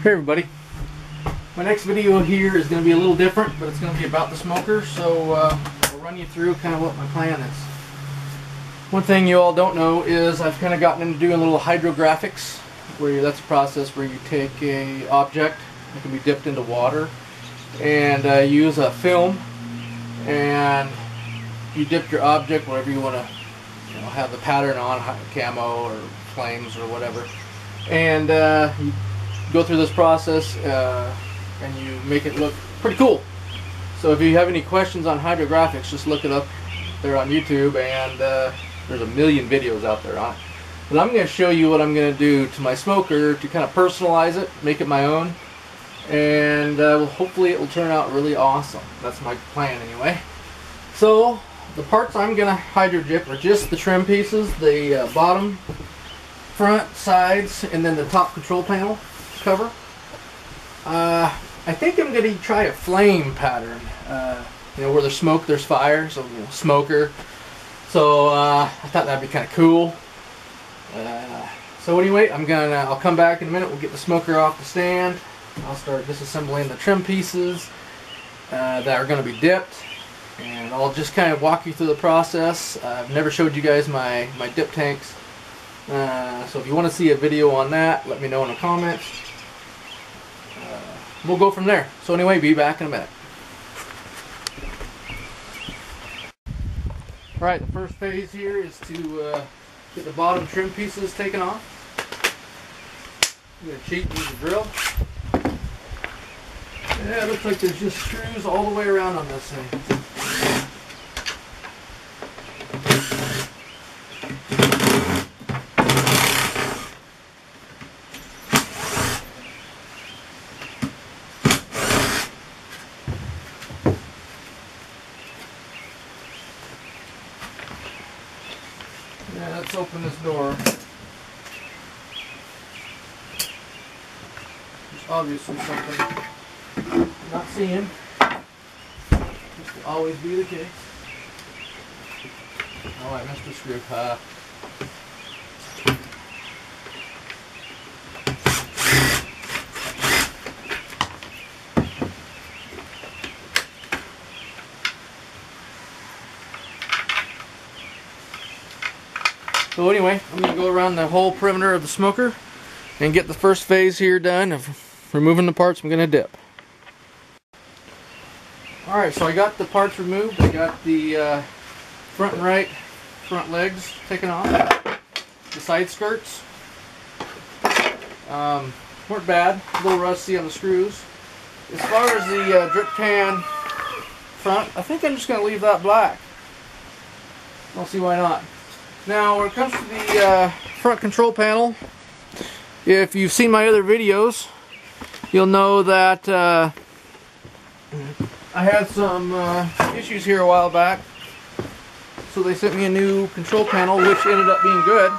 Hey everybody, my next video here is going to be a little different, but it's going to be about the smoker, so I'll run you through kind of what my plan is. One thing you all don't know is I've kind of gotten into doing a little hydrographics, where that's a process where you take a object that can be dipped into water and use a film, and you dip your object wherever you want to have the pattern on, camo or flames or whatever, and you go through this process and you make it look pretty cool. So if you have any questions on hydrographics, just look it up there on YouTube, and there's a million videos out there on it. But I'm going to show you what I'm going to do to my smoker to kind of personalize it, make it my own, and hopefully it will turn out really awesome. That's my plan anyway. So the parts I'm going to hydro dip are just the trim pieces, the bottom, front, sides, and then the top control panel cover. I think I'm going to try a flame pattern. Where there's smoke, there's fire, so smoker. So I thought that'd be kind of cool. So anyway, I'll come back in a minute. We'll get the smoker off the stand. I'll start disassembling the trim pieces that are going to be dipped, and I'll just kind of walk you through the process. I've never showed you guys my dip tanks, so if you want to see a video on that, let me know in the comments. We'll go from there. So anyway, be back in a minute. Alright, the first phase here is to get the bottom trim pieces taken off. I'm going to cheat and use a drill. Yeah, it looks like there's just screws all the way around on this thing. Yeah, let's open this door. There's obviously something I'm not seeing. This will always be the case. Oh, I missed a screw. So anyway, I'm going to go around the whole perimeter of the smoker and get the first phase here done of removing the parts I'm going to dip. Alright, so I got the parts removed. I got the front and right front legs taken off. The side skirts weren't bad, a little rusty on the screws. As far as the drip can front, I think I'm just going to leave that black. I'll see why not. Now, when it comes to the front control panel, if you've seen my other videos, you'll know that I had some issues here a while back. So they sent me a new control panel, which ended up being good.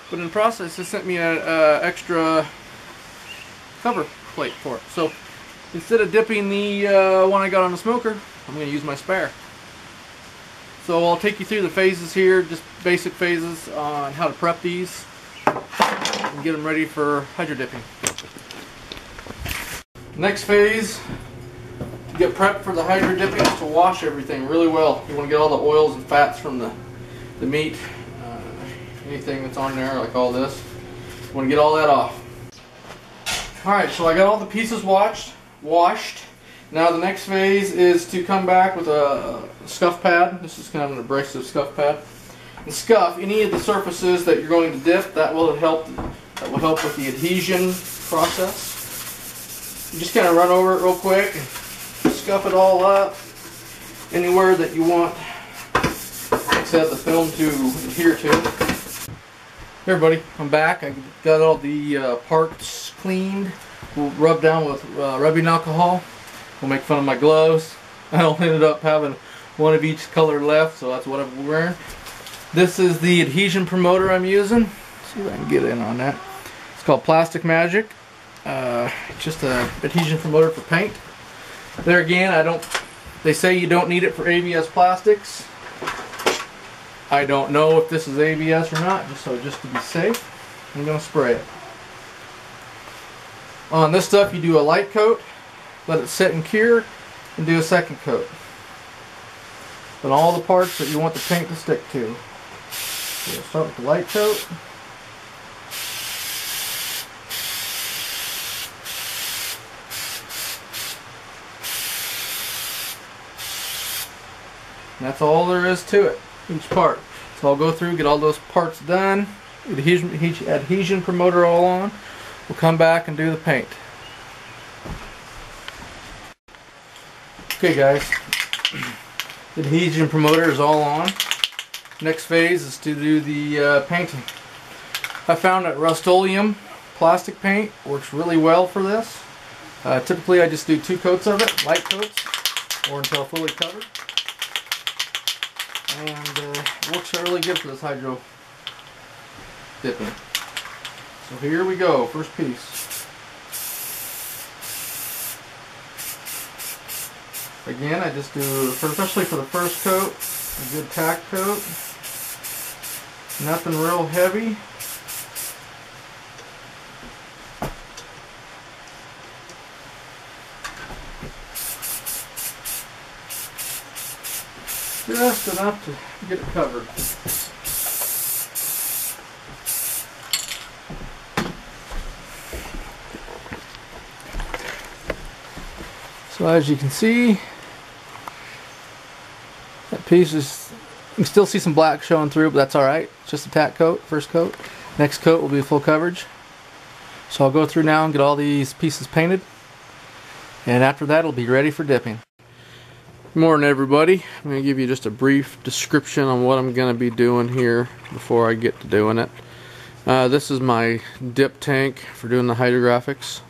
But in the process, they sent me an extra cover plate for it. So instead of dipping the one I got on the smoker, I'm going to use my spare. So I'll take you through the phases here, just basic phases on how to prep these and get them ready for hydro dipping. Next phase to get prepped for the hydro dipping is to wash everything really well. You want to get all the oils and fats from the meat, anything that's on there like all this. You want to get all that off. Alright, so I got all the pieces washed. Now the next phase is to come back with a scuff pad. This is kind of an abrasive scuff pad. And scuff any of the surfaces that you're going to dip. That will help with the adhesion process. You just kind of run over it real quick and scuff it all up anywhere that you want, like I said, the film to adhere to. Hey everybody, I'm back. I got all the parts cleaned. We'll rub down with rubbing alcohol. We'll make fun of my gloves. I only ended up having one of each color left, so that's what I'm wearing. This is the Adhesion Promoter I'm using. Let's see if I can get in on that. It's called Plastic Magic. Just an adhesion promoter for paint. There again, they say you don't need it for ABS plastics. I don't know if this is ABS or not, just to be safe, I'm going to spray it. On this stuff you do a light coat, let it sit and cure, and do a second coat. On all the parts that you want the paint to stick to. So we'll start with the light coat. And that's all there is to it, each part. So I'll go through, get all those parts done, adhesion promoter all on. We'll come back and do the paint. Okay guys, the adhesion promoter is all on. Next phase is to do the painting. I found that Rust-Oleum plastic paint works really well for this. Typically I just do 2 coats of it, light coats, or until fully covered. And it works really good for this hydro dipping. So here we go, first piece. Again, I just do, especially for the first coat, a good tack coat. Nothing real heavy. Just enough to get it covered. So as you can see, that piece is, you can still see some black showing through, but that's alright. It's just a tack coat, first coat. Next coat will be full coverage. So I'll go through now and get all these pieces painted. And after that, it'll be ready for dipping. Good morning everybody. I'm going to give you just a brief description on what I'm going to be doing here before I get to doing it. This is my dip tank for doing the hydrographics.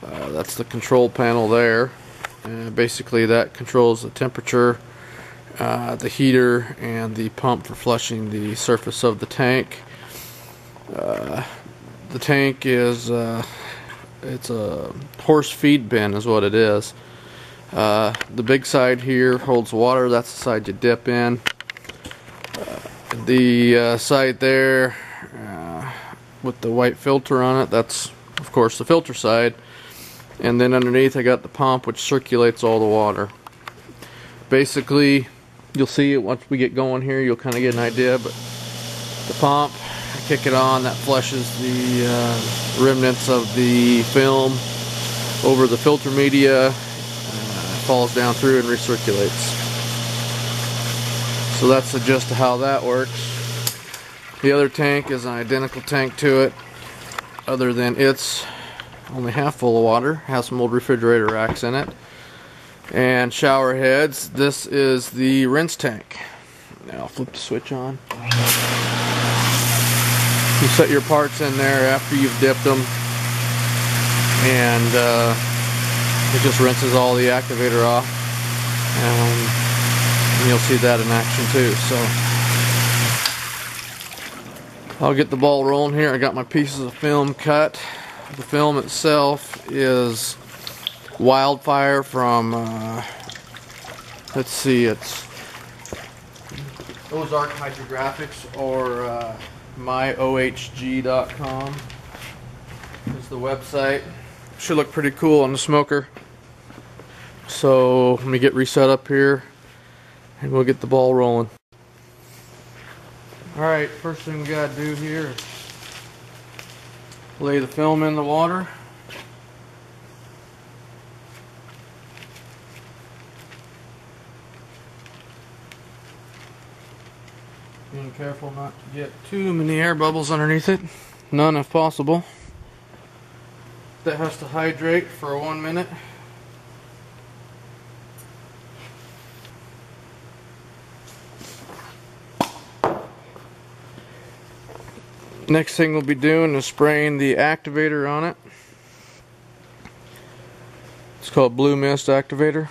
That's the control panel there. Basically that controls the temperature, the heater, and the pump for flushing the surface of the tank. The tank is it's a horse feed bin is what it is. The big side here holds water. That's the side you dip in. The side there with the white filter on it, that's of course the filter side. And then underneath I got the pump which circulates all the water. Basically you'll see it once we get going here, you'll kind of get an idea, but the pump, I kick it on, that flushes the remnants of the film over the filter media, falls down through and recirculates. So that's the gist of how that works. The other tank is an identical tank to it, other than it's only half full of water, has some old refrigerator racks in it, and shower heads. This is the rinse tank. Now I'll flip the switch on. You set your parts in there after you've dipped them, and it just rinses all the activator off, and you'll see that in action too. So I'll get the ball rolling here. I got my pieces of film cut. The film itself is Wildfire from, let's see, it's Ozark Hydrographics, or myohg.com is the website. Should look pretty cool on the smoker. So let me get reset up here and we'll get the ball rolling. Alright, first thing we gotta do here is lay the film in the water. Being careful not to get too many air bubbles underneath it. None if possible. That has to hydrate for 1 minute. Next thing we'll be doing is spraying the activator on it. It's called Blue Mist Activator.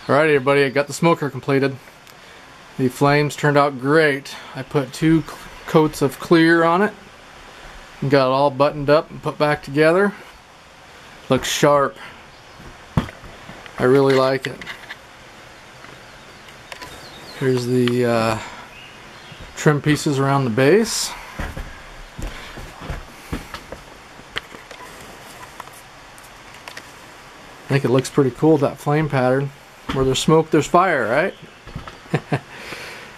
Alright everybody, I got the smoker completed. The flames turned out great. I put 2 coats of clear on it and got it all buttoned up and put back together. Looks sharp. I really like it. Here's the trim pieces around the base. I think it looks pretty cool, that flame pattern. Where there's smoke, there's fire, right?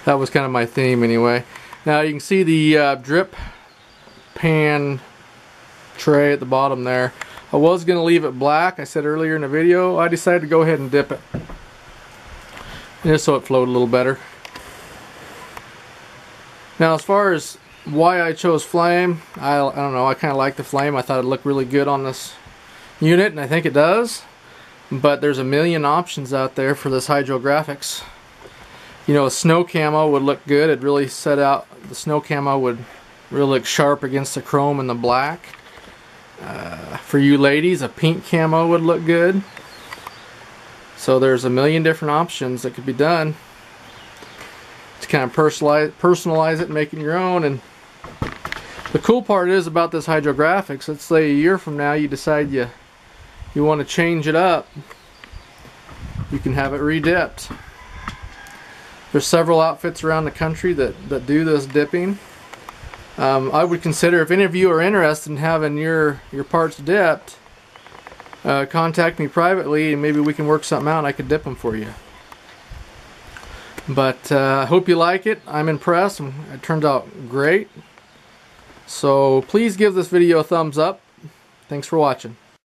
That was kind of my theme anyway. Now you can see the drip pan tray at the bottom there. I was going to leave it black. I said earlier in the video, I decided to go ahead and dip it. Just so it flowed a little better. Now as far as why I chose flame, I don't know, I kind of like the flame. I thought it looked really good on this unit, and I think it does. But there's a million options out there for this Hydrographics. You know, a snow camo would look good. It'd really set out, the snow camo would really look sharp against the chrome and the black. For you ladies, a pink camo would look good. So there's a million different options that could be done to kind of personalize it and make it your own. And the cool part is about this Hydrographics, let's say a year from now you decide you want to change it up, you can have it re-dipped. There's several outfits around the country that do this dipping. I would consider, if any of you are interested in having your parts dipped, contact me privately and maybe we can work something out and I could dip them for you. But I hope you like it. I'm impressed. It turned out great. So please give this video a thumbs up. Thanks for watching.